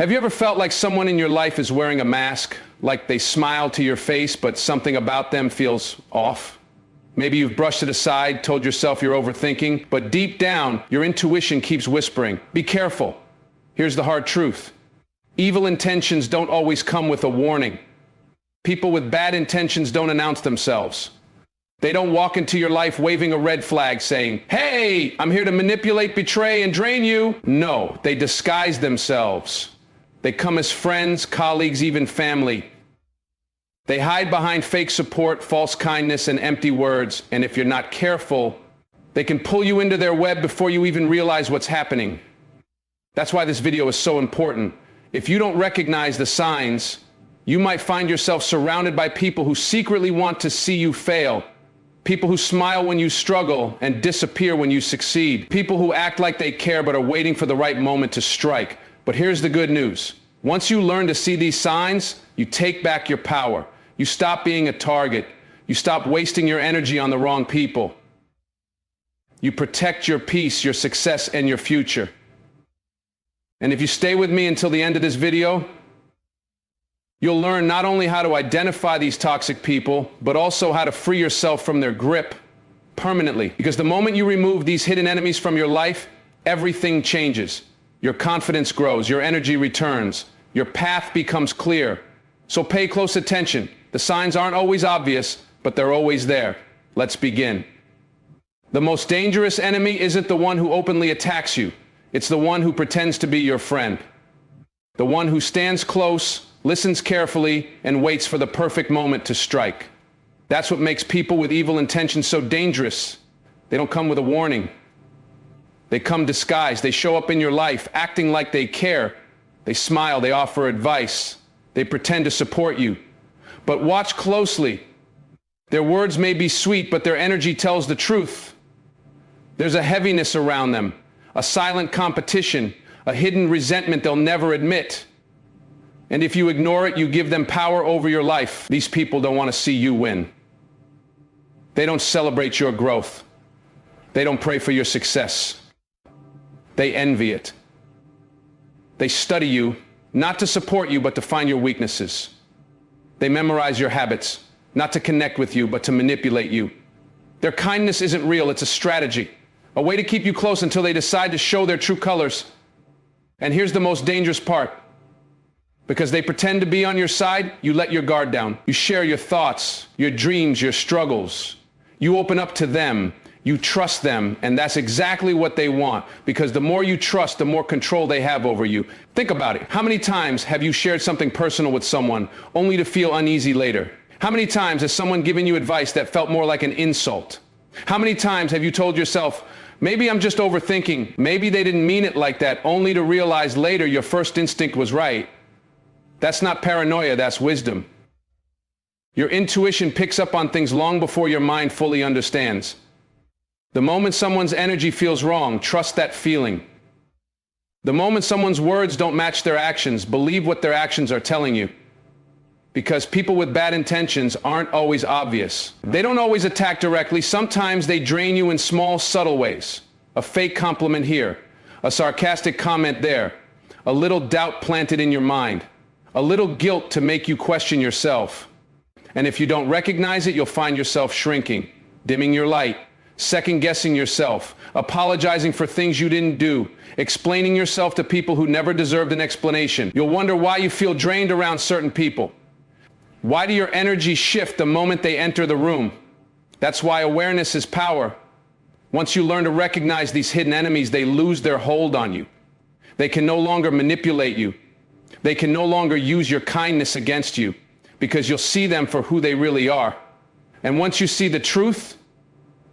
Have you ever felt like someone in your life is wearing a mask? Like they smile to your face, but something about them feels off? Maybe you've brushed it aside, told yourself you're overthinking, but deep down, your intuition keeps whispering, be careful. Here's the hard truth. Evil intentions don't always come with a warning. People with bad intentions don't announce themselves. They don't walk into your life waving a red flag saying, hey, I'm here to manipulate, betray, and drain you. No, they disguise themselves. They come as friends, colleagues, even family. They hide behind fake support, false kindness, and empty words. And if you're not careful, they can pull you into their web before you even realize what's happening. That's why this video is so important. If you don't recognize the signs, you might find yourself surrounded by people who secretly want to see you fail. People who smile when you struggle and disappear when you succeed. People who act like they care but are waiting for the right moment to strike. But here's the good news. Once you learn to see these signs, you take back your power. You stop being a target. You stop wasting your energy on the wrong people. You protect your peace, your success, and your future. And if you stay with me until the end of this video, you'll learn not only how to identify these toxic people, but also how to free yourself from their grip permanently. Because the moment you remove these hidden enemies from your life, everything changes. Your confidence grows, your energy returns, your path becomes clear. So pay close attention. The signs aren't always obvious, but they're always there. Let's begin. The most dangerous enemy isn't the one who openly attacks you. It's the one who pretends to be your friend. The one who stands close, listens carefully, and waits for the perfect moment to strike. That's what makes people with evil intentions so dangerous. They don't come with a warning. They come disguised. They show up in your life acting like they care. They smile. They offer advice. They pretend to support you. But watch closely. Their words may be sweet, but their energy tells the truth. There's a heaviness around them, a silent competition, a hidden resentment they'll never admit. And if you ignore it, you give them power over your life. These people don't want to see you win. They don't celebrate your growth. They don't pray for your success. They envy it. They study you, not to support you, but to find your weaknesses. They memorize your habits, not to connect with you, but to manipulate you. Their kindness isn't real, it's a strategy, a way to keep you close until they decide to show their true colors. And here's the most dangerous part. Because they pretend to be on your side, you let your guard down. You share your thoughts, your dreams, your struggles. You open up to them. You trust them, and that's exactly what they want, because the more you trust, the more control they have over you. Think about it. How many times have you shared something personal with someone only to feel uneasy later? How many times has someone given you advice that felt more like an insult? How many times have you told yourself, maybe I'm just overthinking, maybe they didn't mean it like that, only to realize later your first instinct was right? That's not paranoia, that's wisdom. Your intuition picks up on things long before your mind fully understands. The moment someone's energy feels wrong, trust that feeling. The moment someone's words don't match their actions, believe what their actions are telling you. Because people with bad intentions aren't always obvious. They don't always attack directly. Sometimes they drain you in small, subtle ways. A fake compliment here, a sarcastic comment there, a little doubt planted in your mind, a little guilt to make you question yourself. And if you don't recognize it, you'll find yourself shrinking, dimming your light, second-guessing yourself, apologizing for things you didn't do, explaining yourself to people who never deserved an explanation. You'll wonder why you feel drained around certain people. Why do your energy shift the moment they enter the room? That's why awareness is power. Once you learn to recognize these hidden enemies, they lose their hold on you. They can no longer manipulate you. They can no longer use your kindness against you, because you'll see them for who they really are. And once you see the truth,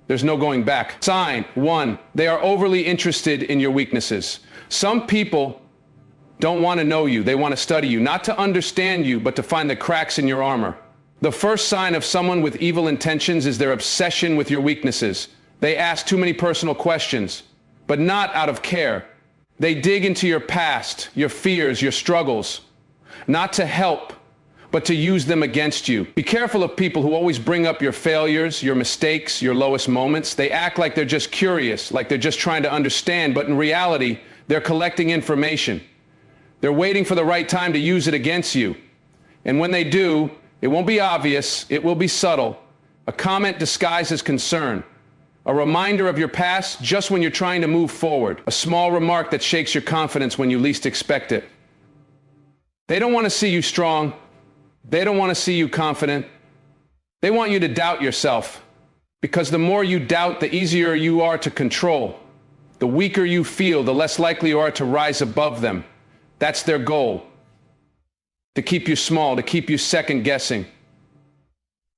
there's no going back. Sign 1, they are overly interested in your weaknesses. Some people don't want to know you. They want to study you, not to understand you, but to find the cracks in your armor. The first sign of someone with evil intentions is their obsession with your weaknesses. They ask too many personal questions, but not out of care. They dig into your past, your fears, your struggles, not to help, but to use them against you. Be careful of people who always bring up your failures, your mistakes, your lowest moments. They act like they're just curious, like they're just trying to understand, but in reality, they're collecting information. They're waiting for the right time to use it against you. And when they do, it won't be obvious, it will be subtle. A comment disguised as concern. A reminder of your past just when you're trying to move forward. A small remark that shakes your confidence when you least expect it. They don't want to see you strong. They don't want to see you confident. They want you to doubt yourself. Because the more you doubt, the easier you are to control. The weaker you feel, the less likely you are to rise above them. That's their goal. To keep you small, to keep you second guessing.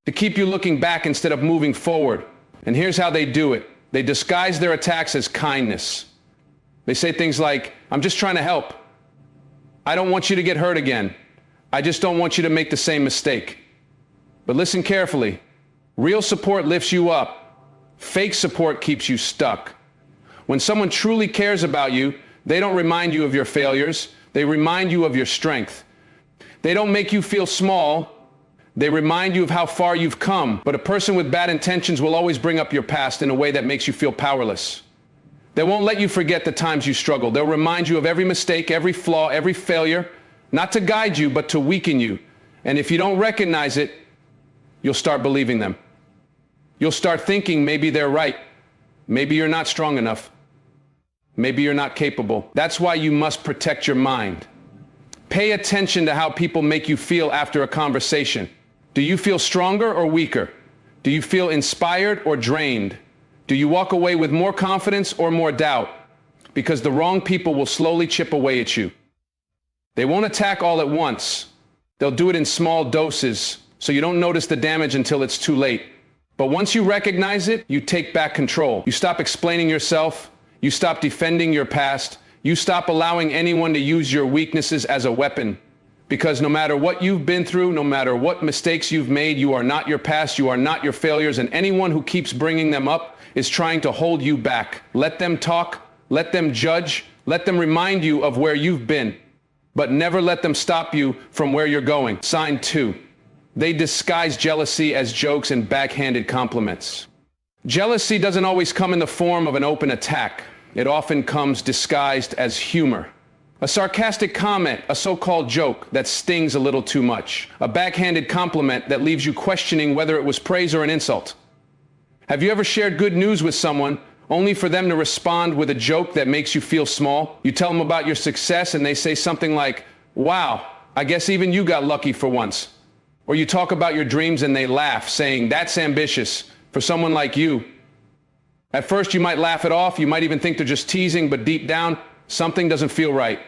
To keep you looking back instead of moving forward. And here's how they do it. They disguise their attacks as kindness. They say things like, I'm just trying to help. I don't want you to get hurt again. I just don't want you to make the same mistake. But listen carefully. Real support lifts you up. Fake support keeps you stuck. When someone truly cares about you, they don't remind you of your failures. They remind you of your strength. They don't make you feel small. They remind you of how far you've come. But a person with bad intentions will always bring up your past in a way that makes you feel powerless. They won't let you forget the times you struggled. They'll remind you of every mistake, every flaw, every failure, not to guide you, but to weaken you. And if you don't recognize it, you'll start believing them. You'll start thinking maybe they're right. Maybe you're not strong enough. Maybe you're not capable. That's why you must protect your mind. Pay attention to how people make you feel after a conversation. Do you feel stronger or weaker? Do you feel inspired or drained? Do you walk away with more confidence or more doubt? Because the wrong people will slowly chip away at you. They won't attack all at once. They'll do it in small doses, so you don't notice the damage until it's too late. But once you recognize it, you take back control. You stop explaining yourself. You stop defending your past. You stop allowing anyone to use your weaknesses as a weapon. Because no matter what you've been through, no matter what mistakes you've made, you are not your past, you are not your failures, and anyone who keeps bringing them up is trying to hold you back. Let them talk, let them judge, let them remind you of where you've been, but never let them stop you from where you're going. Sign 2. They disguise jealousy as jokes and backhanded compliments. Jealousy doesn't always come in the form of an open attack. It often comes disguised as humor. A sarcastic comment, a so-called joke that stings a little too much. A backhanded compliment that leaves you questioning whether it was praise or an insult. Have you ever shared good news with someone only for them to respond with a joke that makes you feel small? You tell them about your success and they say something like, wow, I guess even you got lucky for once. Or you talk about your dreams and they laugh, saying, that's ambitious for someone like you. At first you might laugh it off, you might even think they're just teasing, but deep down, something doesn't feel right.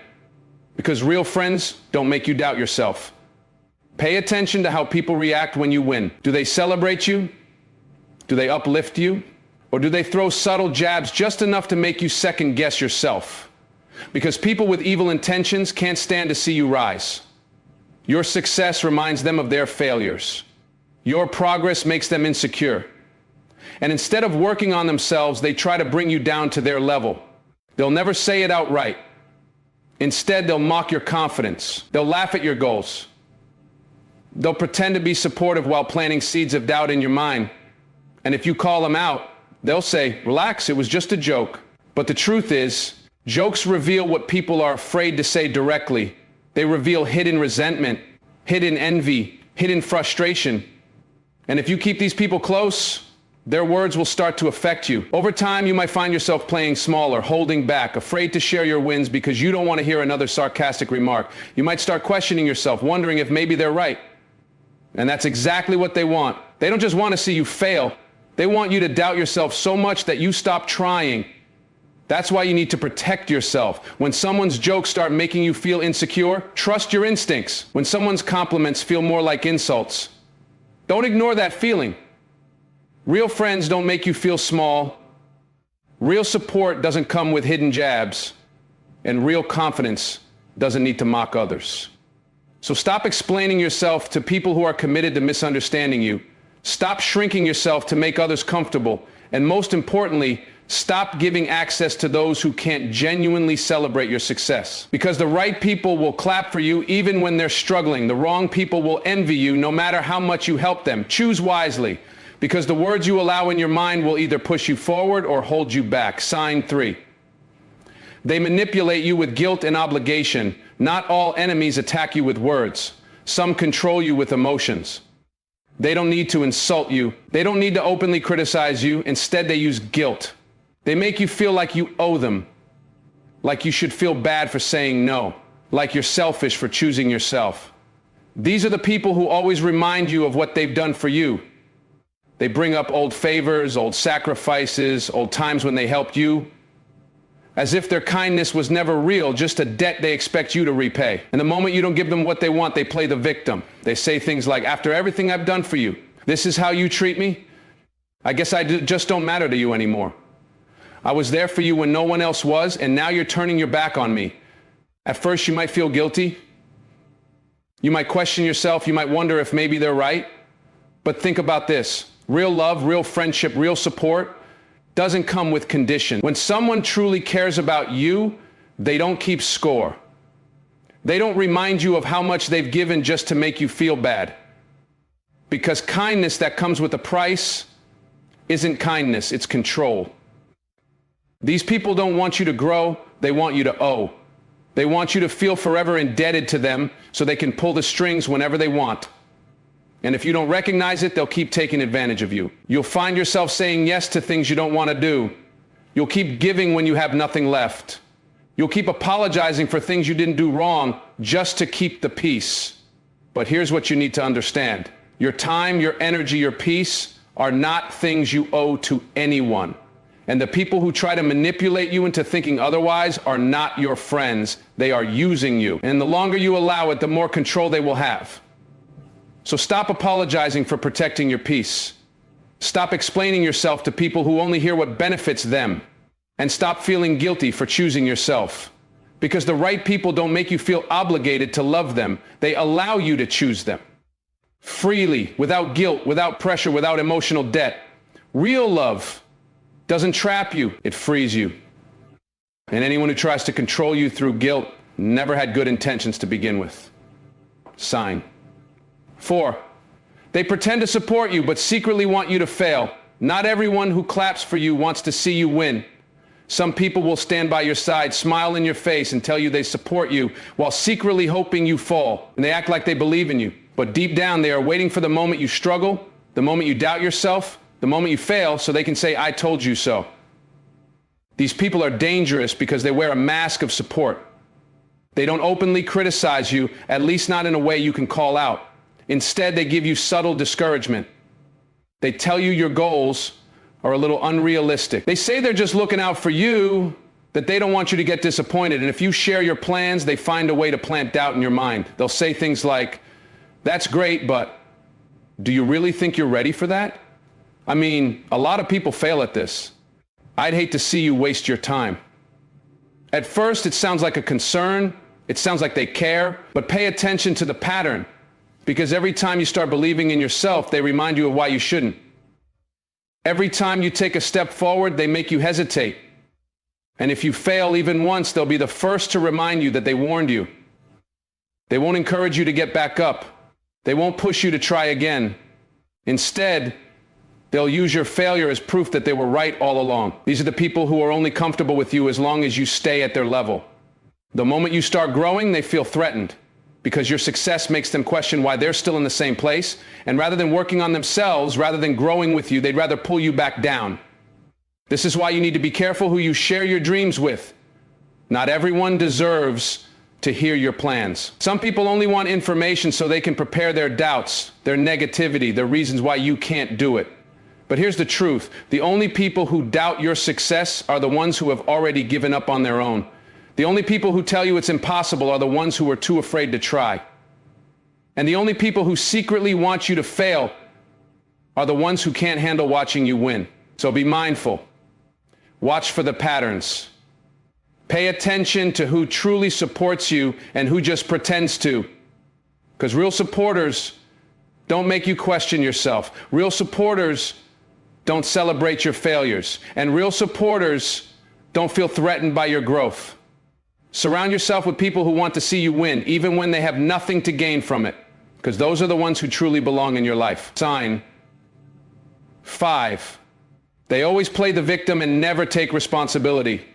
Because real friends don't make you doubt yourself. Pay attention to how people react when you win. Do they celebrate you? Do they uplift you? Or do they throw subtle jabs just enough to make you second guess yourself? Because people with evil intentions can't stand to see you rise. Your success reminds them of their failures. Your progress makes them insecure. And instead of working on themselves, they try to bring you down to their level. They'll never say it outright. Instead, they'll mock your confidence. They'll laugh at your goals. They'll pretend to be supportive while planting seeds of doubt in your mind. And if you call them out, they'll say, relax, it was just a joke. But the truth is, jokes reveal what people are afraid to say directly. They reveal hidden resentment, hidden envy, hidden frustration. And if you keep these people close, their words will start to affect you. Over time, you might find yourself playing smaller, holding back, afraid to share your wins because you don't want to hear another sarcastic remark. You might start questioning yourself, wondering if maybe they're right. And that's exactly what they want. They don't just want to see you fail. They want you to doubt yourself so much that you stop trying. That's why you need to protect yourself. When someone's jokes start making you feel insecure, trust your instincts. When someone's compliments feel more like insults, don't ignore that feeling. Real friends don't make you feel small. Real support doesn't come with hidden jabs. And real confidence doesn't need to mock others. So stop explaining yourself to people who are committed to misunderstanding you. Stop shrinking yourself to make others comfortable. And most importantly, stop giving access to those who can't genuinely celebrate your success. Because the right people will clap for you even when they're struggling. The wrong people will envy you no matter how much you help them. Choose wisely. Because the words you allow in your mind will either push you forward or hold you back. Sign 3. They manipulate you with guilt and obligation. Not all enemies attack you with words. Some control you with emotions. They don't need to insult you. They don't need to openly criticize you. Instead, they use guilt. They make you feel like you owe them, like you should feel bad for saying no, like you're selfish for choosing yourself. These are the people who always remind you of what they've done for you. They bring up old favors, old sacrifices, old times when they helped you, as if their kindness was never real, just a debt they expect you to repay. And the moment you don't give them what they want, they play the victim. They say things like, after everything I've done for you, this is how you treat me? I guess I just don't matter to you anymore. I was there for you when no one else was, and now you're turning your back on me. At first, you might feel guilty. You might question yourself. You might wonder if maybe they're right. But think about this. Real love, real friendship, real support doesn't come with condition. When someone truly cares about you, they don't keep score. They don't remind you of how much they've given just to make you feel bad. Because kindness that comes with a price isn't kindness, it's control. These people don't want you to grow, they want you to owe. They want you to feel forever indebted to them so they can pull the strings whenever they want. And if you don't recognize it, they'll keep taking advantage of you. You'll find yourself saying yes to things you don't want to do. You'll keep giving when you have nothing left. You'll keep apologizing for things you didn't do wrong just to keep the peace. But here's what you need to understand. Your time, your energy, your peace are not things you owe to anyone. And the people who try to manipulate you into thinking otherwise are not your friends. They are using you. And the longer you allow it, the more control they will have. So stop apologizing for protecting your peace. Stop explaining yourself to people who only hear what benefits them. And stop feeling guilty for choosing yourself. Because the right people don't make you feel obligated to love them. They allow you to choose them. Freely, without guilt, without pressure, without emotional debt. Real love doesn't trap you, it frees you. And anyone who tries to control you through guilt never had good intentions to begin with. Sign. 4, they pretend to support you, but secretly want you to fail. Not everyone who claps for you wants to see you win. Some people will stand by your side, smile in your face, and tell you they support you, while secretly hoping you fall. And they act like they believe in you. But deep down, they are waiting for the moment you struggle, the moment you doubt yourself, the moment you fail, so they can say, I told you so. These people are dangerous because they wear a mask of support. They don't openly criticize you, at least not in a way you can call out. Instead, they give you subtle discouragement. They tell you your goals are a little unrealistic. They say they're just looking out for you, that they don't want you to get disappointed. And if you share your plans, they find a way to plant doubt in your mind. They'll say things like, that's great, but do you really think you're ready for that? I mean, a lot of people fail at this. I'd hate to see you waste your time. At first, it sounds like a concern. It sounds like they care, but pay attention to the pattern. Because every time you start believing in yourself, they remind you of why you shouldn't. Every time you take a step forward, they make you hesitate. And if you fail even once, they'll be the first to remind you that they warned you. They won't encourage you to get back up. They won't push you to try again. Instead, they'll use your failure as proof that they were right all along. These are the people who are only comfortable with you as long as you stay at their level. The moment you start growing, they feel threatened. Because your success makes them question why they're still in the same place. And rather than working on themselves, rather than growing with you, they'd rather pull you back down. This is why you need to be careful who you share your dreams with. Not everyone deserves to hear your plans. Some people only want information so they can prepare their doubts, their negativity, their reasons why you can't do it. But here's the truth. The only people who doubt your success are the ones who have already given up on their own. The only people who tell you it's impossible are the ones who are too afraid to try. And the only people who secretly want you to fail are the ones who can't handle watching you win. So be mindful. Watch for the patterns. Pay attention to who truly supports you and who just pretends to. Because real supporters don't make you question yourself. Real supporters don't celebrate your failures. And real supporters don't feel threatened by your growth. Surround yourself with people who want to see you win, even when they have nothing to gain from it, because those are the ones who truly belong in your life. Sign. 5, they always play the victim and never take responsibility.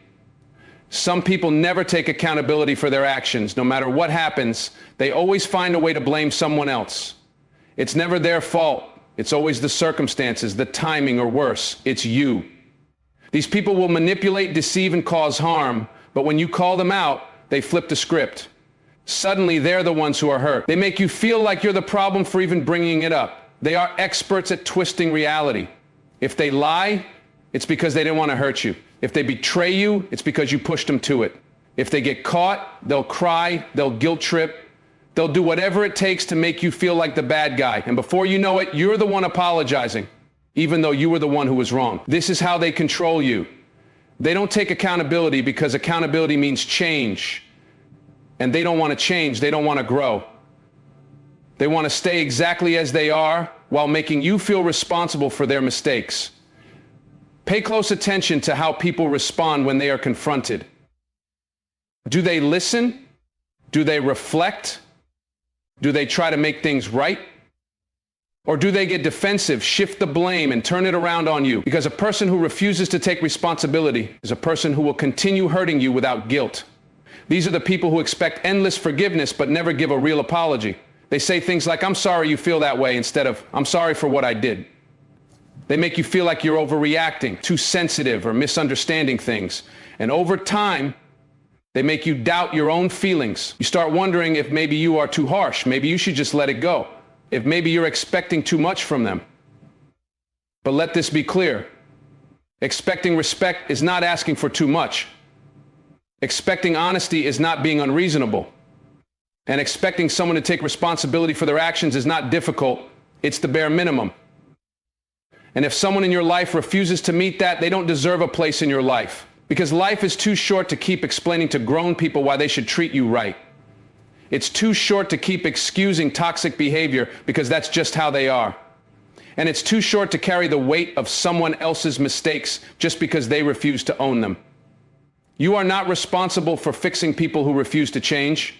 Some people never take accountability for their actions. No matter what happens, they always find a way to blame someone else. It's never their fault. It's always the circumstances, the timing, or worse, it's you. These people will manipulate, deceive, and cause harm, but when you call them out, they flip the script. Suddenly, they're the ones who are hurt. They make you feel like you're the problem for even bringing it up. They are experts at twisting reality. If they lie, it's because they didn't want to hurt you. If they betray you, it's because you pushed them to it. If they get caught, they'll cry, they'll guilt trip, they'll do whatever it takes to make you feel like the bad guy. And before you know it, you're the one apologizing, even though you were the one who was wrong. This is how they control you. They don't take accountability because accountability means change. And they don't want to change, they don't want to grow. They want to stay exactly as they are while making you feel responsible for their mistakes. Pay close attention to how people respond when they are confronted. Do they listen? Do they reflect? Do they try to make things right? Or do they get defensive, shift the blame, and turn it around on you? Because a person who refuses to take responsibility is a person who will continue hurting you without guilt. These are the people who expect endless forgiveness but never give a real apology. They say things like, "I'm sorry you feel that way," instead of, "I'm sorry for what I did." They make you feel like you're overreacting, too sensitive, or misunderstanding things. And over time, they make you doubt your own feelings. You start wondering if maybe you are too harsh. Maybe you should just let it go. If maybe you're expecting too much from them. But let this be clear. Expecting respect is not asking for too much. Expecting honesty is not being unreasonable. And expecting someone to take responsibility for their actions is not difficult. It's the bare minimum. And if someone in your life refuses to meet that, they don't deserve a place in your life. Because life is too short to keep explaining to grown people why they should treat you right. It's too short to keep excusing toxic behavior because that's just how they are. And it's too short to carry the weight of someone else's mistakes just because they refuse to own them. You are not responsible for fixing people who refuse to change.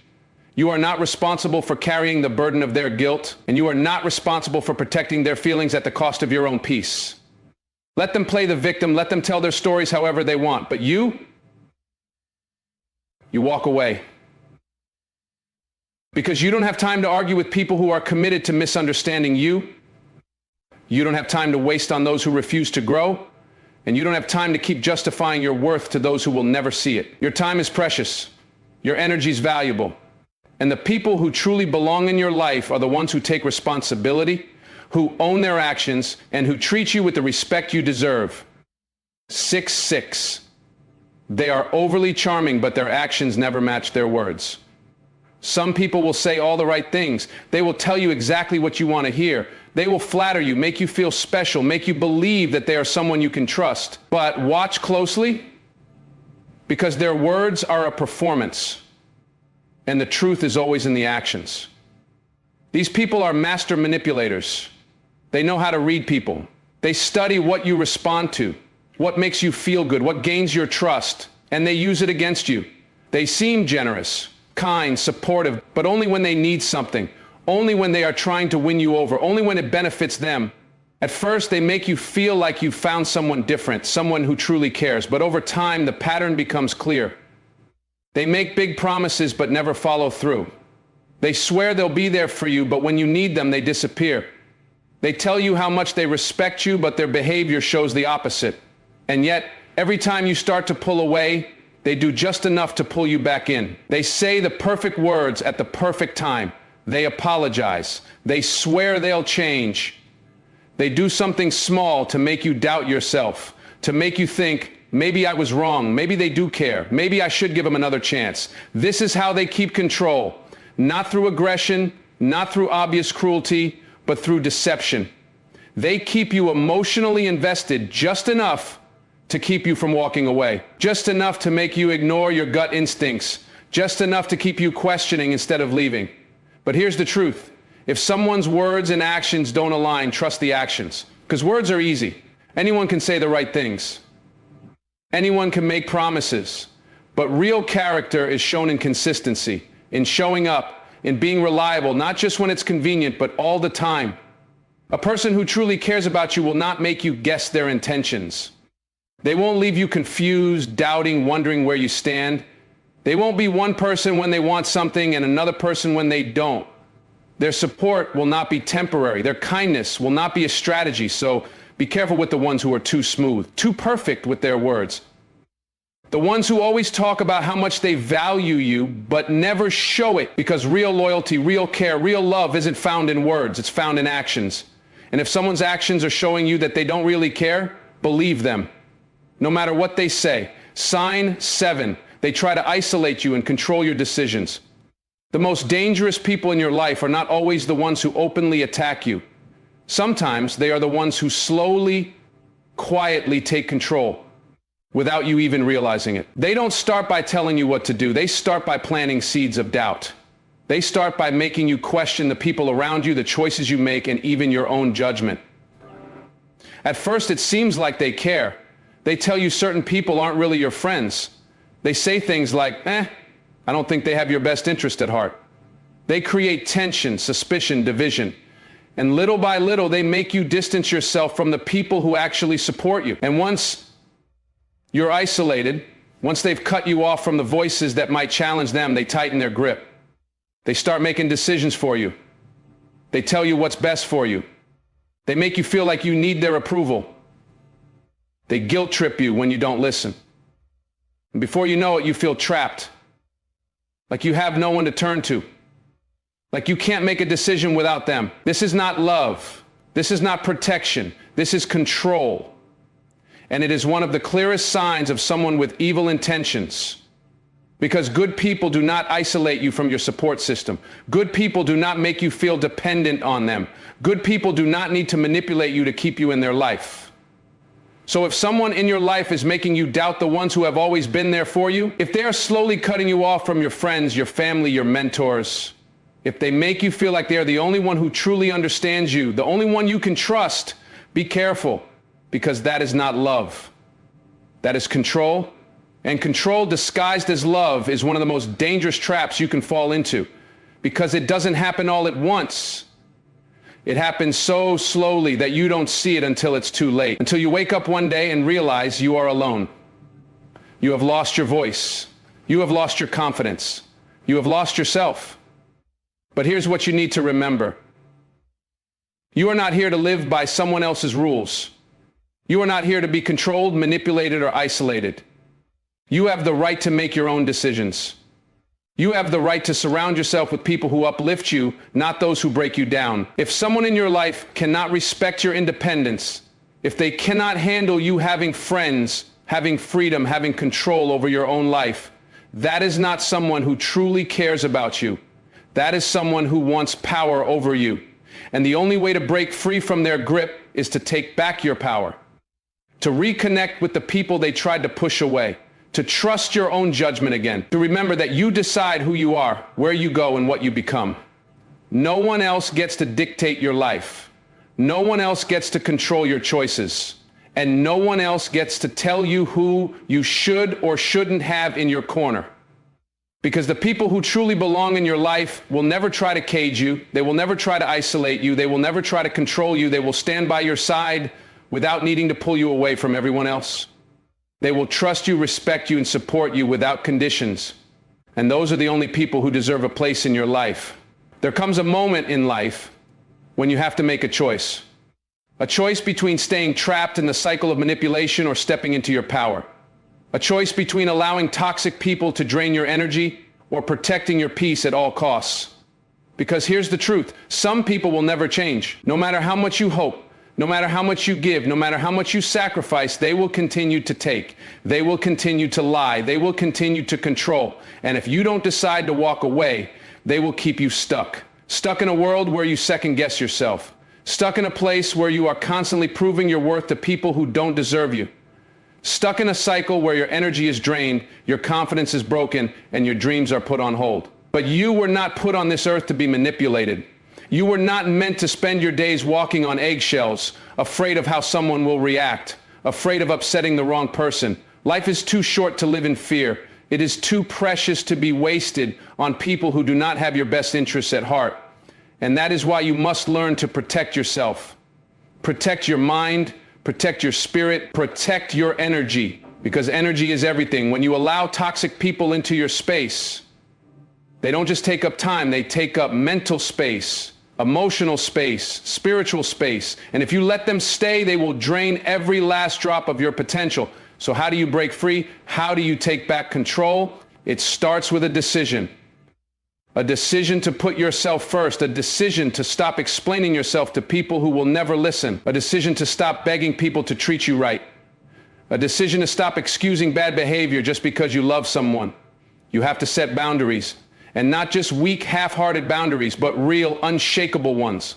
You are not responsible for carrying the burden of their guilt, and you are not responsible for protecting their feelings at the cost of your own peace. Let them play the victim, let them tell their stories however they want, but you walk away. Because you don't have time to argue with people who are committed to misunderstanding you. You don't have time to waste on those who refuse to grow, and you don't have time to keep justifying your worth to those who will never see it. Your time is precious. Your energy is valuable. And the people who truly belong in your life are the ones who take responsibility, who own their actions, and who treat you with the respect you deserve. 6-6. They are overly charming, but their actions never match their words. Some people will say all the right things. They will tell you exactly what you want to hear. They will flatter you, make you feel special, make you believe that they are someone you can trust. But watch closely, because their words are a performance. And the truth is always in the actions. These people are master manipulators. They know how to read people. They study what you respond to, what makes you feel good, what gains your trust, and they use it against you. They seem generous, kind, supportive, but only when they need something, only when they are trying to win you over, only when it benefits them. At first, they make you feel like you've found someone different, someone who truly cares, but over time, the pattern becomes clear. They make big promises but never follow through. They swear they'll be there for you, but when you need them, they disappear. They tell you how much they respect you, but their behavior shows the opposite. And yet, every time you start to pull away, they do just enough to pull you back in. They say the perfect words at the perfect time. They apologize. They swear they'll change. They do something small to make you doubt yourself, to make you think, maybe I was wrong, maybe they do care, maybe I should give them another chance. This is how they keep control, not through aggression, not through obvious cruelty, but through deception. They keep you emotionally invested just enough to keep you from walking away, just enough to make you ignore your gut instincts, just enough to keep you questioning instead of leaving. But here's the truth. If someone's words and actions don't align, trust the actions. Because words are easy. Anyone can say the right things. Anyone can make promises, but real character is shown in consistency, in showing up, in being reliable, not just when it's convenient, but all the time. A person who truly cares about you will not make you guess their intentions. They won't leave you confused, doubting, wondering where you stand. They won't be one person when they want something and another person when they don't. Their support will not be temporary. Their kindness will not be a strategy. So be careful with the ones who are too smooth, too perfect with their words. The ones who always talk about how much they value you, but never show it, because real loyalty, real care, real love isn't found in words, it's found in actions. And if someone's actions are showing you that they don't really care, believe them. No matter what they say. Sign 7. They try to isolate you and control your decisions. The most dangerous people in your life are not always the ones who openly attack you. Sometimes they are the ones who slowly, quietly take control without you even realizing it. They don't start by telling you what to do. They start by planting seeds of doubt. They start by making you question the people around you, the choices you make, and even your own judgment. At first, it seems like they care. They tell you certain people aren't really your friends. They say things like, I don't think they have your best interest at heart. They create tension, suspicion, division. And little by little, they make you distance yourself from the people who actually support you. And once you're isolated, once they've cut you off from the voices that might challenge them, they tighten their grip. They start making decisions for you. They tell you what's best for you. They make you feel like you need their approval. They guilt trip you when you don't listen. And before you know it, you feel trapped. Like you have no one to turn to. Like you can't make a decision without them. This is not love. This is not protection. This is control. And it is one of the clearest signs of someone with evil intentions. Because good people do not isolate you from your support system. Good people do not make you feel dependent on them. Good people do not need to manipulate you to keep you in their life. So if someone in your life is making you doubt the ones who have always been there for you, if they are slowly cutting you off from your friends, your family, your mentors, if they make you feel like they are the only one who truly understands you, the only one you can trust, be careful. Because that is not love. That is control. And control disguised as love is one of the most dangerous traps you can fall into. Because it doesn't happen all at once. It happens so slowly that you don't see it until it's too late. Until you wake up one day and realize you are alone. You have lost your voice. You have lost your confidence. You have lost yourself. But here's what you need to remember. You are not here to live by someone else's rules. You are not here to be controlled, manipulated, or isolated. You have the right to make your own decisions. You have the right to surround yourself with people who uplift you, not those who break you down. If someone in your life cannot respect your independence, if they cannot handle you having friends, having freedom, having control over your own life, that is not someone who truly cares about you. That is someone who wants power over you. And the only way to break free from their grip is to take back your power. To reconnect with the people they tried to push away, to trust your own judgment again, to remember that you decide who you are, where you go, and what you become. No one else gets to dictate your life. No one else gets to control your choices. And no one else gets to tell you who you should or shouldn't have in your corner. Because the people who truly belong in your life will never try to cage you. They will never try to isolate you. They will never try to control you. They will stand by your side without needing to pull you away from everyone else. They will trust you, respect you, and support you without conditions. And those are the only people who deserve a place in your life. There comes a moment in life when you have to make a choice. A choice between staying trapped in the cycle of manipulation or stepping into your power. A choice between allowing toxic people to drain your energy or protecting your peace at all costs. Because here's the truth. Some people will never change. No matter how much you hope, no matter how much you give, no matter how much you sacrifice, they will continue to take. They will continue to lie. They will continue to control. And if you don't decide to walk away, they will keep you stuck. Stuck in a world where you second guess yourself. Stuck in a place where you are constantly proving your worth to people who don't deserve you. Stuck in a cycle where your energy is drained, your confidence is broken, and your dreams are put on hold. But you were not put on this earth to be manipulated. You were not meant to spend your days walking on eggshells, afraid of how someone will react, afraid of upsetting the wrong person. Life is too short to live in fear. It is too precious to be wasted on people who do not have your best interests at heart. And that is why you must learn to protect yourself. Protect your mind, protect your spirit, protect your energy, because energy is everything. When you allow toxic people into your space, they don't just take up time, they take up mental space, emotional space, spiritual space. And if you let them stay, they will drain every last drop of your potential. So how do you break free? How do you take back control? It starts with a decision. A decision to put yourself first, a decision to stop explaining yourself to people who will never listen, a decision to stop begging people to treat you right, a decision to stop excusing bad behavior just because you love someone. You have to set boundaries, and not just weak, half-hearted boundaries, but real, unshakable ones.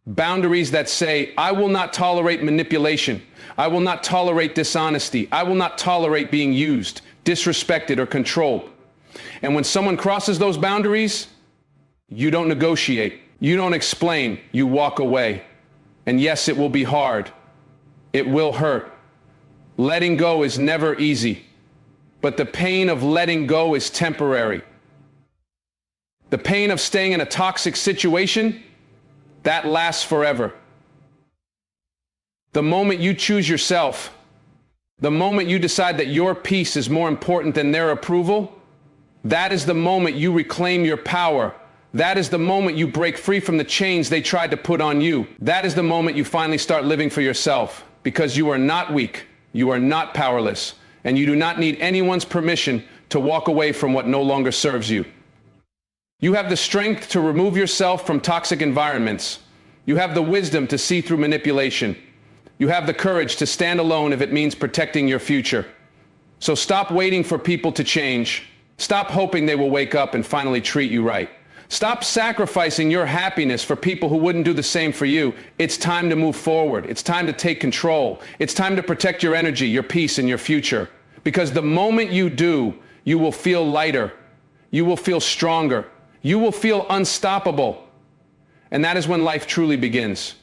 Boundaries that say, I will not tolerate manipulation. I will not tolerate dishonesty. I will not tolerate being used, disrespected, or controlled. And when someone crosses those boundaries, you don't negotiate, you don't explain, you walk away. And yes, it will be hard. It will hurt. Letting go is never easy, but the pain of letting go is temporary. The pain of staying in a toxic situation, that lasts forever. The moment you choose yourself, the moment you decide that your peace is more important than their approval, that is the moment you reclaim your power. That is the moment you break free from the chains they tried to put on you. That is the moment you finally start living for yourself, because you are not weak, you are not powerless, and you do not need anyone's permission to walk away from what no longer serves you. You have the strength to remove yourself from toxic environments. You have the wisdom to see through manipulation. You have the courage to stand alone if it means protecting your future. So stop waiting for people to change. Stop hoping they will wake up and finally treat you right. Stop sacrificing your happiness for people who wouldn't do the same for you. It's time to move forward. It's time to take control. It's time to protect your energy, your peace, and your future. Because the moment you do, you will feel lighter. You will feel stronger. You will feel unstoppable. And that is when life truly begins.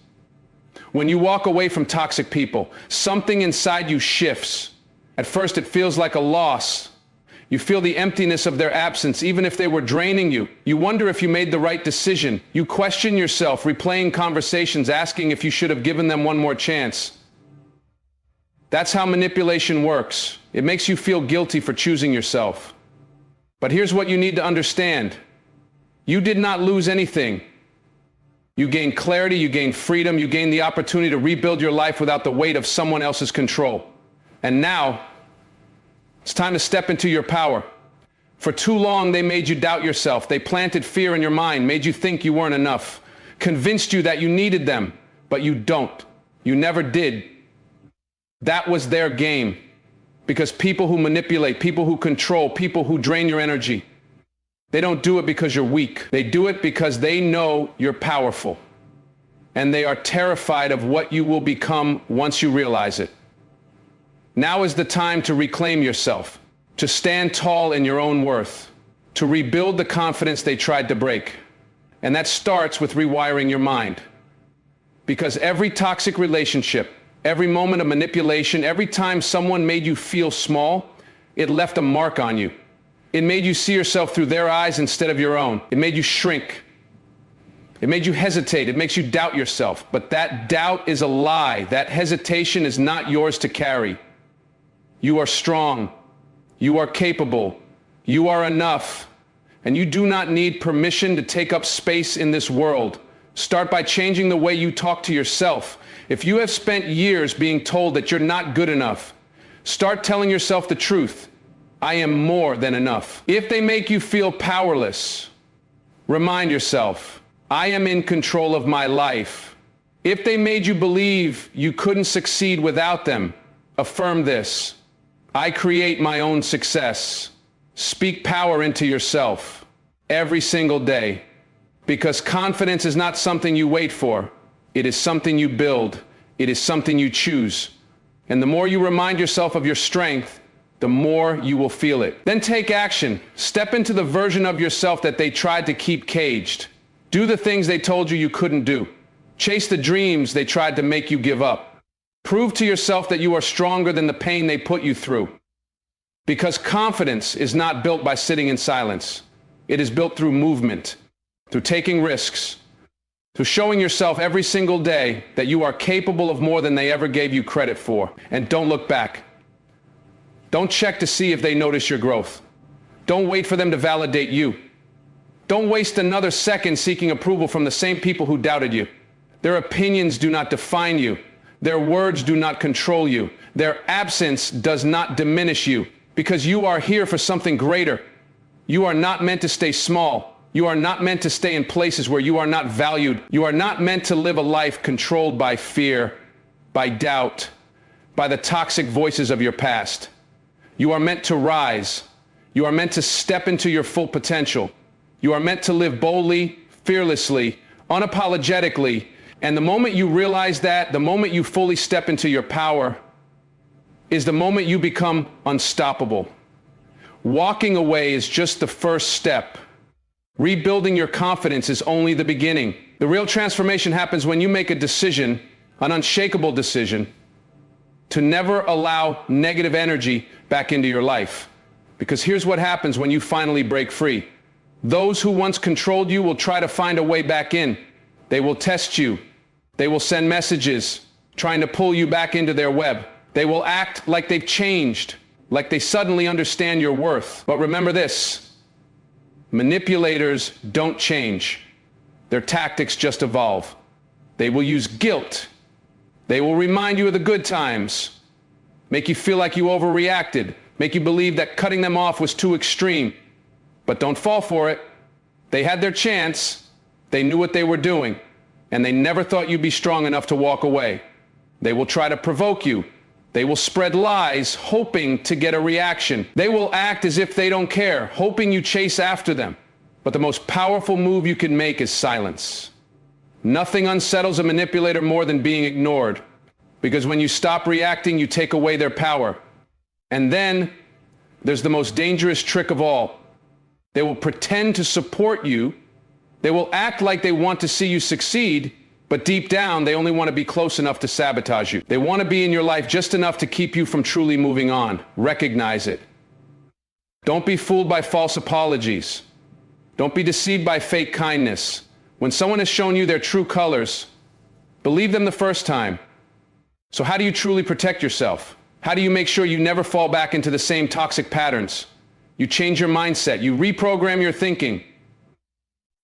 When you walk away from toxic people, something inside you shifts. At first, it feels like a loss. You feel the emptiness of their absence, even if they were draining you. You wonder if you made the right decision. You question yourself, replaying conversations, asking if you should have given them one more chance. That's how manipulation works. It makes you feel guilty for choosing yourself. But here's what you need to understand. You did not lose anything. You gained clarity, you gained freedom, you gained the opportunity to rebuild your life without the weight of someone else's control. And now, it's time to step into your power. For too long, they made you doubt yourself. They planted fear in your mind, made you think you weren't enough, convinced you that you needed them, but you don't. You never did. That was their game. Because people who manipulate, people who control, people who drain your energy, they don't do it because you're weak. They do it because they know you're powerful. And they are terrified of what you will become once you realize it. Now is the time to reclaim yourself, to stand tall in your own worth, to rebuild the confidence they tried to break. And that starts with rewiring your mind. Because every toxic relationship, every moment of manipulation, every time someone made you feel small, it left a mark on you. It made you see yourself through their eyes instead of your own. It made you shrink. It made you hesitate. It makes you doubt yourself. But that doubt is a lie. That hesitation is not yours to carry. You are strong. You are capable. You are enough. And you do not need permission to take up space in this world. Start by changing the way you talk to yourself. If you have spent years being told that you're not good enough, start telling yourself the truth. I am more than enough. If they make you feel powerless, remind yourself, I am in control of my life. If they made you believe you couldn't succeed without them, affirm this. I create my own success. Speak power into yourself every single day, because confidence is not something you wait for. It is something you build. It is something you choose. And the more you remind yourself of your strength, the more you will feel it. Then take action. Step into the version of yourself that they tried to keep caged. Do the things they told you you couldn't do. Chase the dreams they tried to make you give up. Prove to yourself that you are stronger than the pain they put you through. Because confidence is not built by sitting in silence. It is built through movement, through taking risks, So showing yourself every single day that you are capable of more than they ever gave you credit for. And don't look back. Don't check to see if they notice your growth. Don't wait for them to validate you. Don't waste another second seeking approval from the same people who doubted you. Their opinions do not define you. Their words do not control you. Their absence does not diminish you, because you are here for something greater. You are not meant to stay small. You are not meant to stay in places where you are not valued. You are not meant to live a life controlled by fear, by doubt, by the toxic voices of your past. You are meant to rise. You are meant to step into your full potential. You are meant to live boldly, fearlessly, unapologetically. And the moment you realize that, the moment you fully step into your power, is the moment you become unstoppable. Walking away is just the first step. Rebuilding your confidence is only the beginning. The real transformation happens when you make a decision, an unshakable decision, to never allow negative energy back into your life. Because here's what happens when you finally break free. Those who once controlled you will try to find a way back in. They will test you. They will send messages trying to pull you back into their web. They will act like they've changed, like they suddenly understand your worth. But remember this. Manipulators don't change. Their tactics just evolve. They will use guilt. They will remind you of the good times, make you feel like you overreacted, make you believe that cutting them off was too extreme. But don't fall for it. They had their chance. They knew what they were doing, and they never thought you'd be strong enough to walk away. They will try to provoke you. They will spread lies, hoping to get a reaction. They will act as if they don't care, hoping you chase after them. But the most powerful move you can make is silence. Nothing unsettles a manipulator more than being ignored, because when you stop reacting, you take away their power. And then there's the most dangerous trick of all. They will pretend to support you. They will act like they want to see you succeed, but deep down, they only want to be close enough to sabotage you. They want to be in your life just enough to keep you from truly moving on. Recognize it. Don't be fooled by false apologies. Don't be deceived by fake kindness. When someone has shown you their true colors, believe them the first time. So how do you truly protect yourself? How do you make sure you never fall back into the same toxic patterns? You change your mindset. You reprogram your thinking.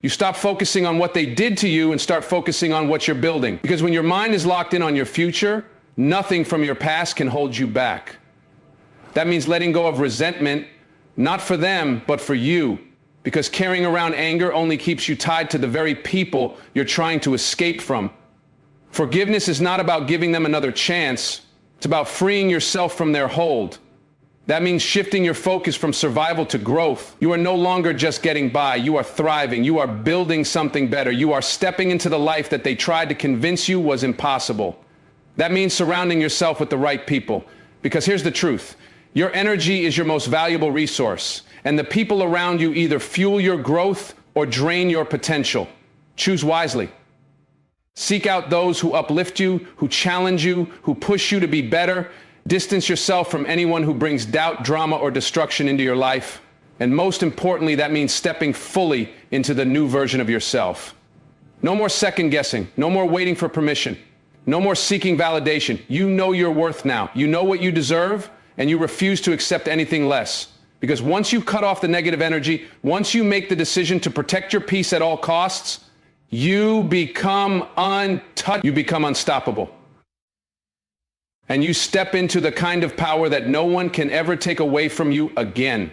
You stop focusing on what they did to you and start focusing on what you're building. Because when your mind is locked in on your future, nothing from your past can hold you back. That means letting go of resentment, not for them, but for you. Because carrying around anger only keeps you tied to the very people you're trying to escape from. Forgiveness is not about giving them another chance. It's about freeing yourself from their hold. That means shifting your focus from survival to growth. You are no longer just getting by. You are thriving. You are building something better. You are stepping into the life that they tried to convince you was impossible. That means surrounding yourself with the right people. Because here's the truth. Your energy is your most valuable resource. And the people around you either fuel your growth or drain your potential. Choose wisely. Seek out those who uplift you, who challenge you, who push you to be better. Distance yourself from anyone who brings doubt, drama, or destruction into your life. And most importantly, that means stepping fully into the new version of yourself. No more second guessing. No more waiting for permission. No more seeking validation. You know your worth now. You know what you deserve, and you refuse to accept anything less. Because once you cut off the negative energy, once you make the decision to protect your peace at all costs, you become untouched. You become unstoppable. And you step into the kind of power that no one can ever take away from you again.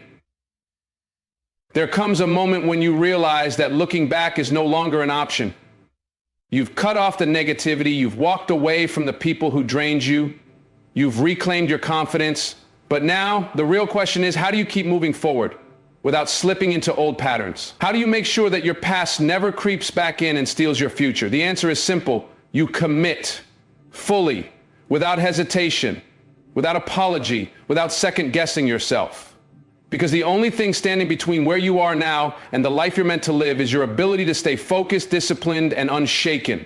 There comes a moment when you realize that looking back is no longer an option. You've cut off the negativity, you've walked away from the people who drained you, you've reclaimed your confidence, but now the real question is, how do you keep moving forward without slipping into old patterns? How do you make sure that your past never creeps back in and steals your future? The answer is simple. You commit fully, without hesitation, without apology, without second guessing yourself. Because the only thing standing between where you are now and the life you're meant to live is your ability to stay focused, disciplined, and unshaken.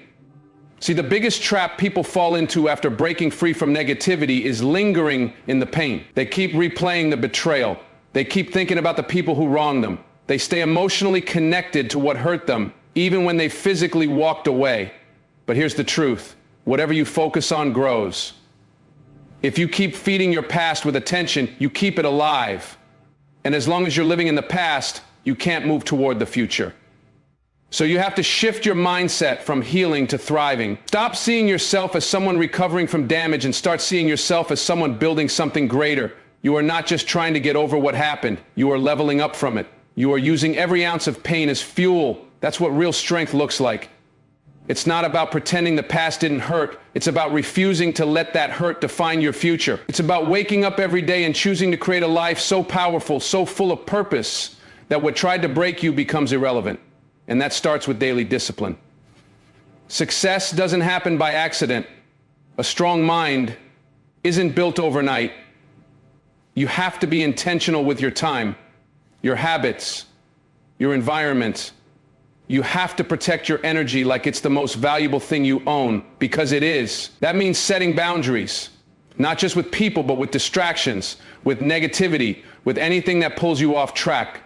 See, the biggest trap people fall into after breaking free from negativity is lingering in the pain. They keep replaying the betrayal. They keep thinking about the people who wronged them. They stay emotionally connected to what hurt them, even when they physically walked away. But here's the truth. Whatever you focus on grows. If you keep feeding your past with attention, you keep it alive. And as long as you're living in the past, you can't move toward the future. So you have to shift your mindset from healing to thriving. Stop seeing yourself as someone recovering from damage and start seeing yourself as someone building something greater. You are not just trying to get over what happened. You are leveling up from it. You are using every ounce of pain as fuel. That's what real strength looks like. It's not about pretending the past didn't hurt. It's about refusing to let that hurt define your future. It's about waking up every day and choosing to create a life so powerful, so full of purpose, that what tried to break you becomes irrelevant. And that starts with daily discipline. Success doesn't happen by accident. A strong mind isn't built overnight. You have to be intentional with your time, your habits, your environment. You have to protect your energy like it's the most valuable thing you own, because it is. That means setting boundaries, not just with people, but with distractions, with negativity, with anything that pulls you off track.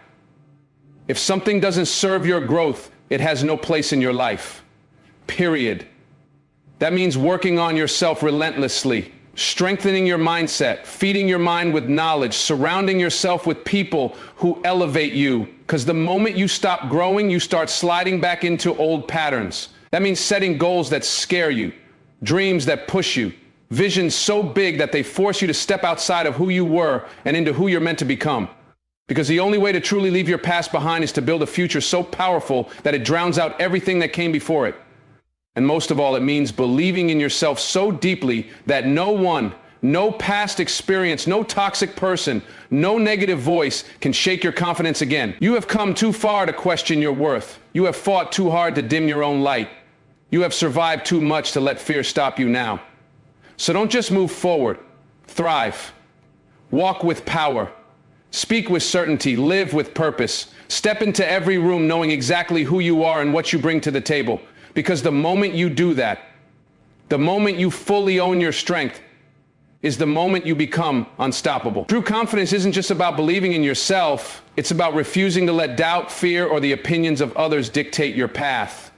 If something doesn't serve your growth, it has no place in your life. Period. That means working on yourself relentlessly, strengthening your mindset, feeding your mind with knowledge, surrounding yourself with people who elevate you. Because the moment you stop growing, you start sliding back into old patterns. That means setting goals that scare you, dreams that push you, visions so big that they force you to step outside of who you were and into who you're meant to become. Because the only way to truly leave your past behind is to build a future so powerful that it drowns out everything that came before it. And most of all, it means believing in yourself so deeply that no one, no past experience, no toxic person, no negative voice can shake your confidence again. You have come too far to question your worth. You have fought too hard to dim your own light. You have survived too much to let fear stop you now. So don't just move forward. Thrive. Walk with power. Speak with certainty, live with purpose. Step into every room knowing exactly who you are and what you bring to the table. Because the moment you do that, the moment you fully own your strength, is the moment you become unstoppable. True confidence isn't just about believing in yourself. It's about refusing to let doubt, fear, or the opinions of others dictate your path.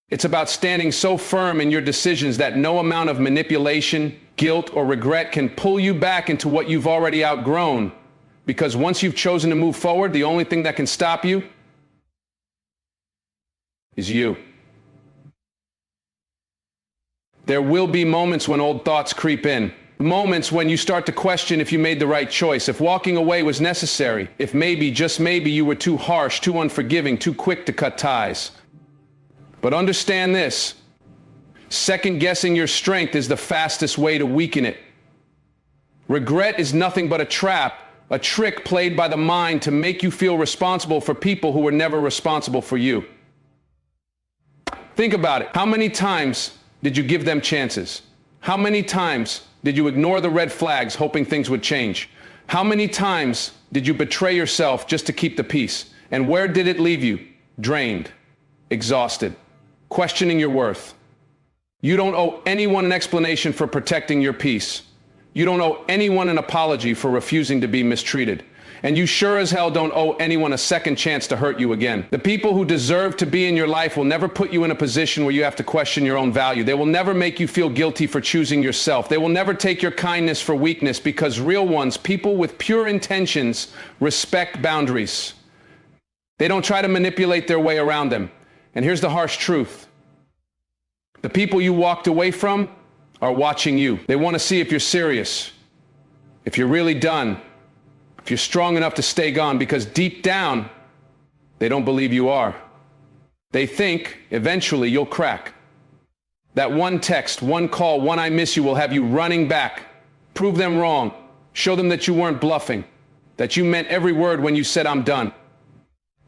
It's about standing so firm in your decisions that no amount of manipulation, guilt, or regret can pull you back into what you've already outgrown. Because once you've chosen to move forward, the only thing that can stop you is you. There will be moments when old thoughts creep in. Moments when you start to question if you made the right choice, if walking away was necessary, if maybe, just maybe, you were too harsh, too unforgiving, too quick to cut ties. But understand this, second-guessing your strength is the fastest way to weaken it. Regret is nothing but a trap, a trick played by the mind to make you feel responsible for people who were never responsible for you. Think about it. How many times did you give them chances? How many times did you ignore the red flags hoping things would change? How many times did you betray yourself just to keep the peace? And where did it leave you? Drained, exhausted, questioning your worth. You don't owe anyone an explanation for protecting your peace. You don't owe anyone an apology for refusing to be mistreated. And you sure as hell don't owe anyone a second chance to hurt you again. The people who deserve to be in your life will never put you in a position where you have to question your own value. They will never make you feel guilty for choosing yourself. They will never take your kindness for weakness, because real ones, people with pure intentions, respect boundaries. They don't try to manipulate their way around them. And here's the harsh truth. The people you walked away from are watching you. They want to see if you're serious, if you're really done, if you're strong enough to stay gone, because deep down, they don't believe you are. They think eventually you'll crack. That one text, one call, one "I miss you" will have you running back. Prove them wrong. Show them that you weren't bluffing, that you meant every word when you said "I'm done."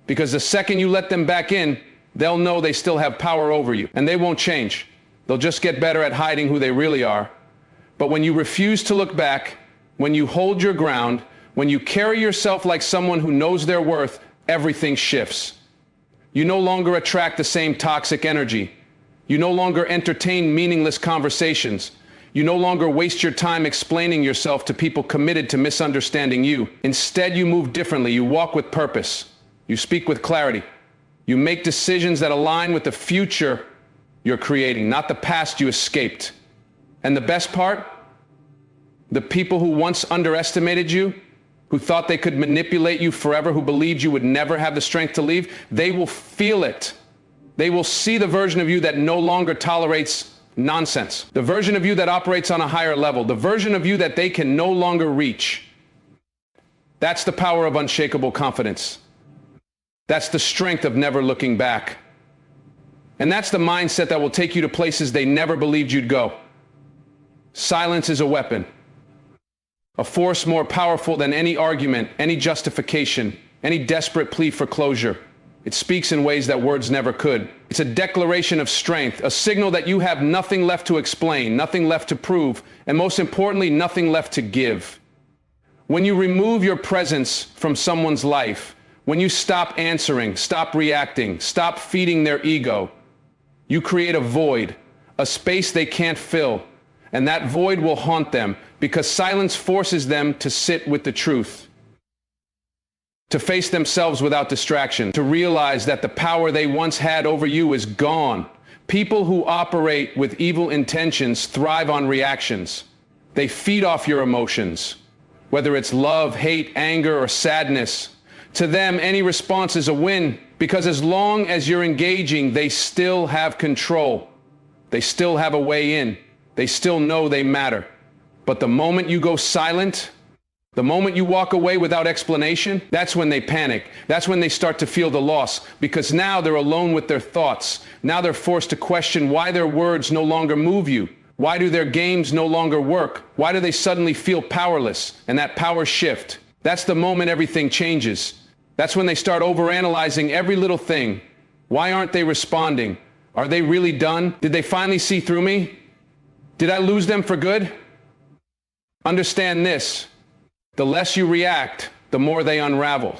Because the second you let them back in, they'll know they still have power over you, and they won't change. They'll just get better at hiding who they really are. But when you refuse to look back, when you hold your ground, when you carry yourself like someone who knows their worth, everything shifts. You no longer attract the same toxic energy. You no longer entertain meaningless conversations. You no longer waste your time explaining yourself to people committed to misunderstanding you. Instead, you move differently. You walk with purpose. You speak with clarity. You make decisions that align with the future you're creating, not the past you escaped. And the best part, the people who once underestimated you, who thought they could manipulate you forever, who believed you would never have the strength to leave, they will feel it. They will see the version of you that no longer tolerates nonsense, the version of you that operates on a higher level, the version of you that they can no longer reach. That's the power of unshakable confidence. That's the strength of never looking back. And that's the mindset that will take you to places they never believed you'd go. Silence is a weapon, a force more powerful than any argument, any justification, any desperate plea for closure. It speaks in ways that words never could. It's a declaration of strength, a signal that you have nothing left to explain, nothing left to prove, and most importantly, nothing left to give. When you remove your presence from someone's life, when you stop answering, stop reacting, stop feeding their ego, you create a void, a space they can't fill, and that void will haunt them because silence forces them to sit with the truth, to face themselves without distraction, to realize that the power they once had over you is gone. People who operate with evil intentions thrive on reactions. They feed off your emotions, whether it's love, hate, anger, or sadness. To them, any response is a win because as long as you're engaging, they still have control. They still have a way in. They still know they matter. But the moment you go silent, the moment you walk away without explanation, that's when they panic. That's when they start to feel the loss, because now they're alone with their thoughts. Now they're forced to question why their words no longer move you. Why do their games no longer work? Why do they suddenly feel powerless? And that power shift, that's the moment everything changes. That's when they start overanalyzing every little thing. Why aren't they responding? Are they really done? Did they finally see through me? Did I lose them for good? Understand this. The less you react, the more they unravel.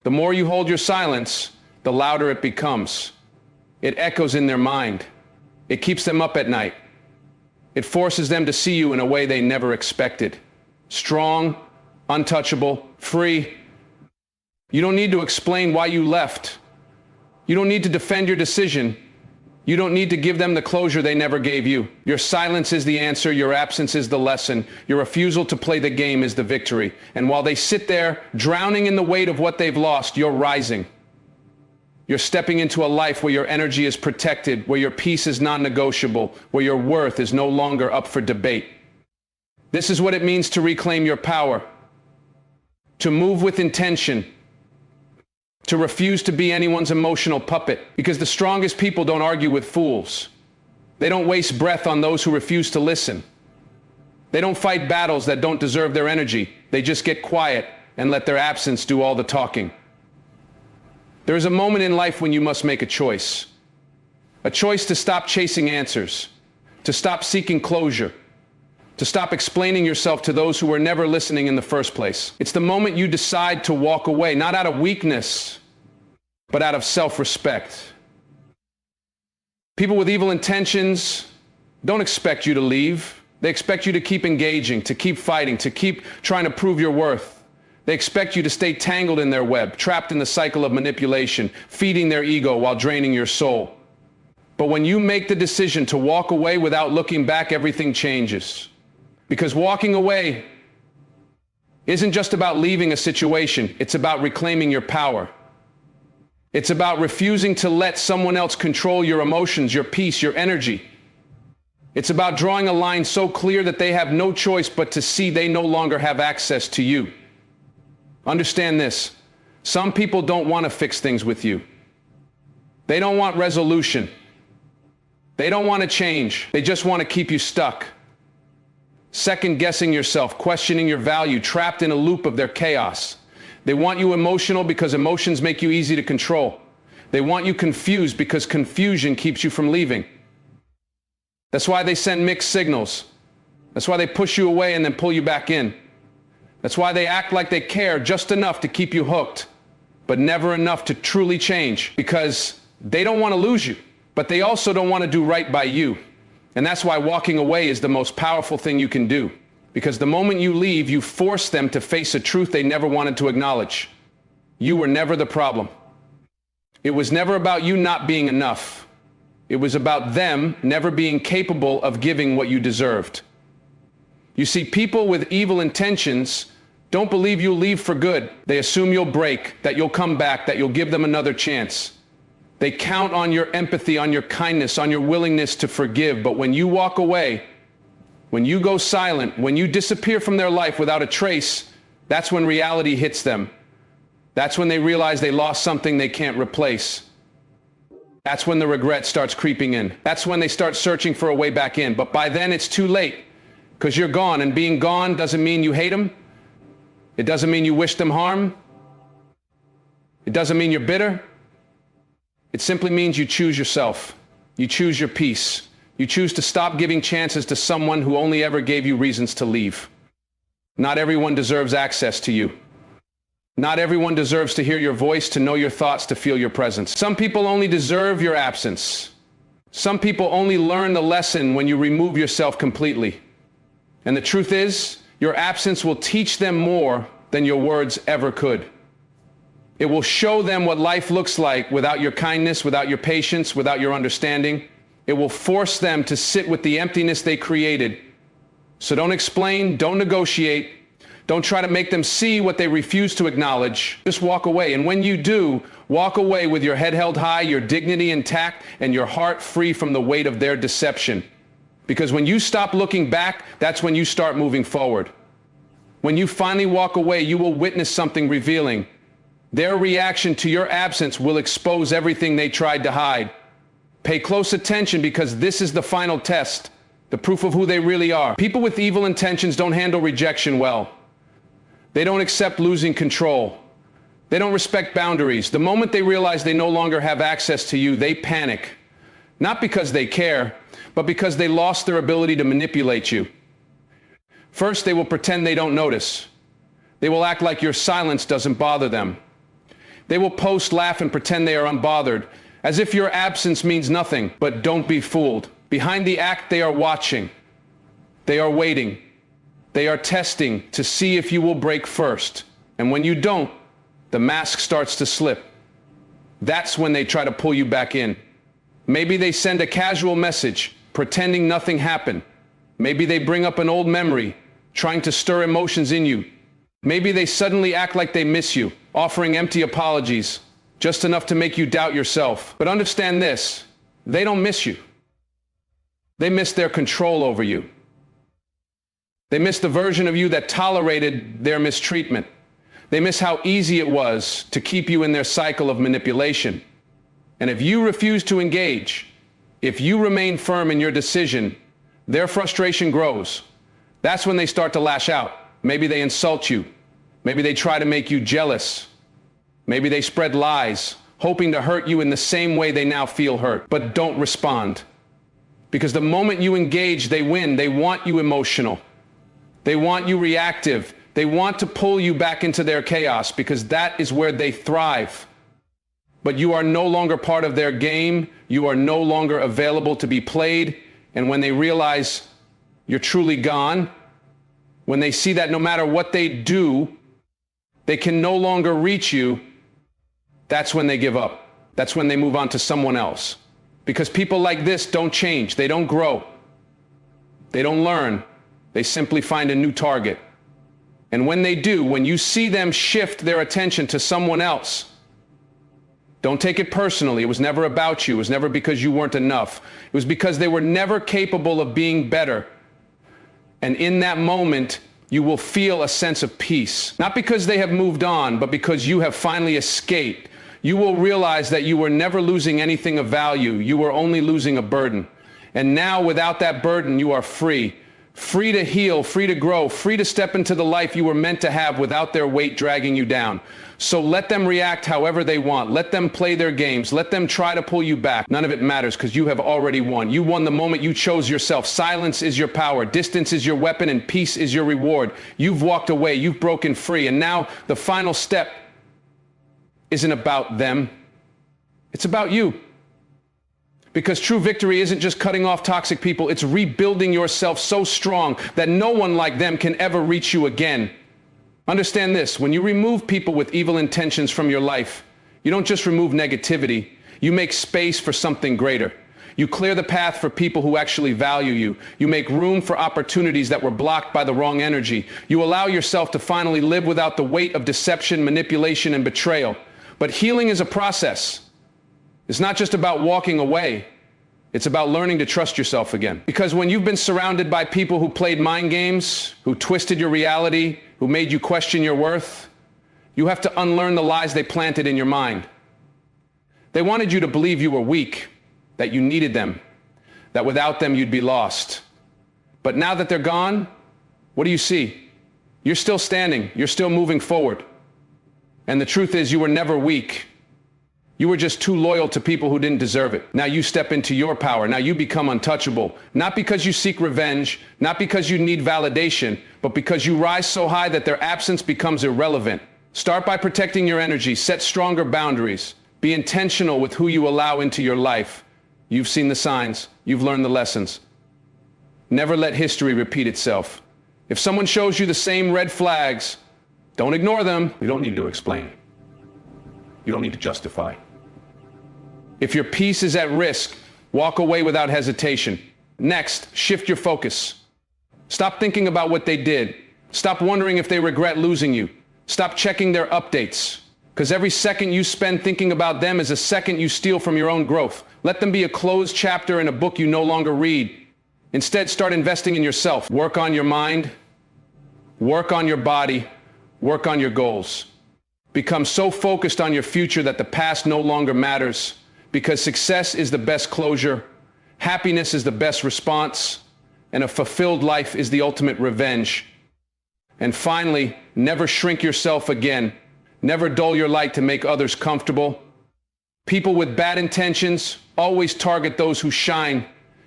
The more you hold your silence, the louder it becomes. It echoes in their mind. It keeps them up at night. It forces them to see you in a way they never expected. Strong, untouchable, free. You don't need to explain why you left. You don't need to defend your decision. You don't need to give them the closure they never gave you. Your silence is the answer. Your absence is the lesson. Your refusal to play the game is the victory. And while they sit there, drowning in the weight of what they've lost, you're rising. You're stepping into a life where your energy is protected, where your peace is non-negotiable, where your worth is no longer up for debate. This is what it means to reclaim your power, to move with intention, to refuse to be anyone's emotional puppet, because the strongest people don't argue with fools. They don't waste breath on those who refuse to listen. They don't fight battles that don't deserve their energy. They just get quiet and let their absence do all the talking. There is a moment in life when you must make a choice to stop chasing answers, to stop seeking closure, to stop explaining yourself to those who were never listening in the first place. It's the moment you decide to walk away, not out of weakness, but out of self-respect. People with evil intentions don't expect you to leave. They expect you to keep engaging, to keep fighting, to keep trying to prove your worth. They expect you to stay tangled in their web, trapped in the cycle of manipulation, feeding their ego while draining your soul. But when you make the decision to walk away without looking back, everything changes. Because walking away isn't just about leaving a situation, it's about reclaiming your power. It's about refusing to let someone else control your emotions, your peace, your energy. It's about drawing a line so clear that they have no choice but to see they no longer have access to you. Understand this. Some people don't want to fix things with you. They don't want resolution. They don't want to change. They just want to keep you stuck. Second guessing yourself, questioning your value, trapped in a loop of their chaos. They want you emotional because emotions make you easy to control. They want you confused because confusion keeps you from leaving. That's why they send mixed signals. That's why they push you away and then pull you back in. That's why they act like they care just enough to keep you hooked, but never enough to truly change, because they don't want to lose you, but they also don't want to do right by you. And that's why walking away is the most powerful thing you can do, because the moment you leave, you force them to face a truth they never wanted to acknowledge. You were never the problem. It was never about you not being enough. It was about them never being capable of giving what you deserved. You see, people with evil intentions don't believe you'll leave for good. They assume you'll break, that you'll come back, that you'll give them another chance. They count on your empathy, on your kindness, on your willingness to forgive. But when you walk away, when you go silent, when you disappear from their life without a trace, that's when reality hits them. That's when they realize they lost something they can't replace. That's when the regret starts creeping in. That's when they start searching for a way back in. But by then it's too late, because you're gone, and being gone doesn't mean you hate them. It doesn't mean you wish them harm. It doesn't mean you're bitter. It simply means you choose yourself. You choose your peace. You choose to stop giving chances to someone who only ever gave you reasons to leave. Not everyone deserves access to you. Not everyone deserves to hear your voice, to know your thoughts, to feel your presence. Some people only deserve your absence. Some people only learn the lesson when you remove yourself completely. And the truth is, your absence will teach them more than your words ever could. It will show them what life looks like without your kindness, without your patience, without your understanding. It will force them to sit with the emptiness they created. So don't explain, don't negotiate, don't try to make them see what they refuse to acknowledge. Just walk away. And when you do, walk away with your head held high, your dignity intact, and your heart free from the weight of their deception. Because when you stop looking back, that's when you start moving forward. When you finally walk away, you will witness something revealing. Their reaction to your absence will expose everything they tried to hide. Pay close attention, because this is the final test, the proof of who they really are. People with evil intentions don't handle rejection well. They don't accept losing control. They don't respect boundaries. The moment they realize they no longer have access to you, they panic. Not because they care, but because they lost their ability to manipulate you. First, they will pretend they don't notice. They will act like your silence doesn't bother them. They will post, laugh, and pretend they are unbothered, as if your absence means nothing. But don't be fooled. Behind the act, they are watching. They are waiting. They are testing to see if you will break first. And when you don't, the mask starts to slip. That's when they try to pull you back in. Maybe they send a casual message, pretending nothing happened. Maybe they bring up an old memory, trying to stir emotions in you. Maybe they suddenly act like they miss you, offering empty apologies, just enough to make you doubt yourself. But understand this, they don't miss you. They miss their control over you. They miss the version of you that tolerated their mistreatment. They miss how easy it was to keep you in their cycle of manipulation. And if you refuse to engage, if you remain firm in your decision, their frustration grows. That's when they start to lash out. Maybe they insult you. Maybe they try to make you jealous. Maybe they spread lies, hoping to hurt you in the same way they now feel hurt. But don't respond. Because the moment you engage, they win. They want you emotional. They want you reactive. They want to pull you back into their chaos, because that is where they thrive. But you are no longer part of their game. You are no longer available to be played. And when they realize you're truly gone, when they see that no matter what they do, they can no longer reach you, that's when they give up. That's when they move on to someone else. Because people like this don't change. They don't grow. They don't learn. They simply find a new target. And when they do, when you see them shift their attention to someone else, don't take it personally. It was never about you. It was never because you weren't enough. It was because they were never capable of being better. And in that moment, you will feel a sense of peace. Not because they have moved on, but because you have finally escaped. You will realize that you were never losing anything of value. You were only losing a burden. And now, without that burden, you are free. Free to heal, free to grow, free to step into the life you were meant to have without their weight dragging you down. So let them react however they want. Let them play their games. Let them try to pull you back. None of it matters, because you have already won. You won the moment you chose yourself. Silence is your power. Distance is your weapon, and peace is your reward. You've walked away. You've broken free. And now the final step isn't about them. It's about you. Because true victory isn't just cutting off toxic people. It's rebuilding yourself so strong that no one like them can ever reach you again. Understand this, when you remove people with evil intentions from your life, You don't just remove negativity, you make space for something greater. You clear the path for people who actually value you. You make room for opportunities that were blocked by the wrong energy. You allow yourself to finally live without the weight of deception, manipulation, and betrayal. But healing is a process. It's not just about walking away. It's about learning to trust yourself again. Because when you've been surrounded by people who played mind games, who twisted your reality, who made you question your worth, you have to unlearn the lies they planted in your mind. They wanted you to believe you were weak, that you needed them, that without them you'd be lost. But now that they're gone, what do you see? You're still standing, you're still moving forward. And the truth is, you were never weak. You were just too loyal to people who didn't deserve it. Now you step into your power. Now you become untouchable. Not because you seek revenge, not because you need validation, but because you rise so high that their absence becomes irrelevant. Start by protecting your energy, set stronger boundaries, be intentional with who you allow into your life. You've seen the signs, you've learned the lessons. Never let history repeat itself. If someone shows you the same red flags, don't ignore them. You don't need to explain. You don't need to justify. If your peace is at risk, walk away without hesitation. Next, shift your focus. Stop thinking about what they did. Stop wondering if they regret losing you. Stop checking their updates. Because every second you spend thinking about them is a second you steal from your own growth. Let them be a closed chapter in a book you no longer read. Instead, start investing in yourself. Work on your mind, work on your body, work on your goals. Become so focused on your future that the past no longer matters, because success is the best closure, happiness is the best response, and a fulfilled life is the ultimate revenge. And finally, never shrink yourself again. Never dull your light to make others comfortable. People with bad intentions always target those who shine,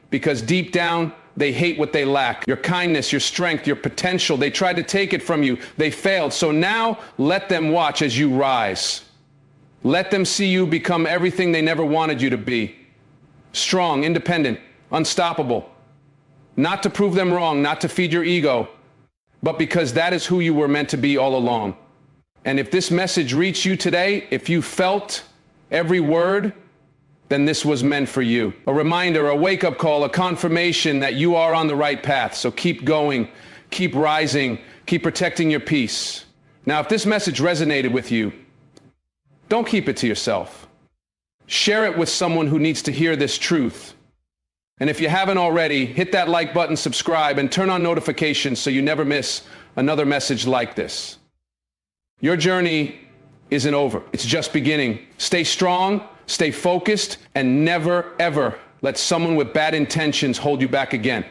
because deep down, they hate what they lack. Your kindness, your strength, your potential, they tried to take it from you. They failed. So now let them watch as you rise. Let them see you become everything they never wanted you to be. Strong, independent, unstoppable. Not to prove them wrong, not to feed your ego, but because that is who you were meant to be all along. And if this message reached you today, if you felt every word, then this was meant for you. A reminder, a wake-up call, a confirmation that you are on the right path. So keep going, keep rising, keep protecting your peace. Now, if this message resonated with you, don't keep it to yourself. Share it with someone who needs to hear this truth. And if you haven't already, hit that like button, subscribe, and turn on notifications so you never miss another message like this. Your journey isn't over. It's just beginning. Stay strong, stay focused, and never, ever let someone with bad intentions hold you back again.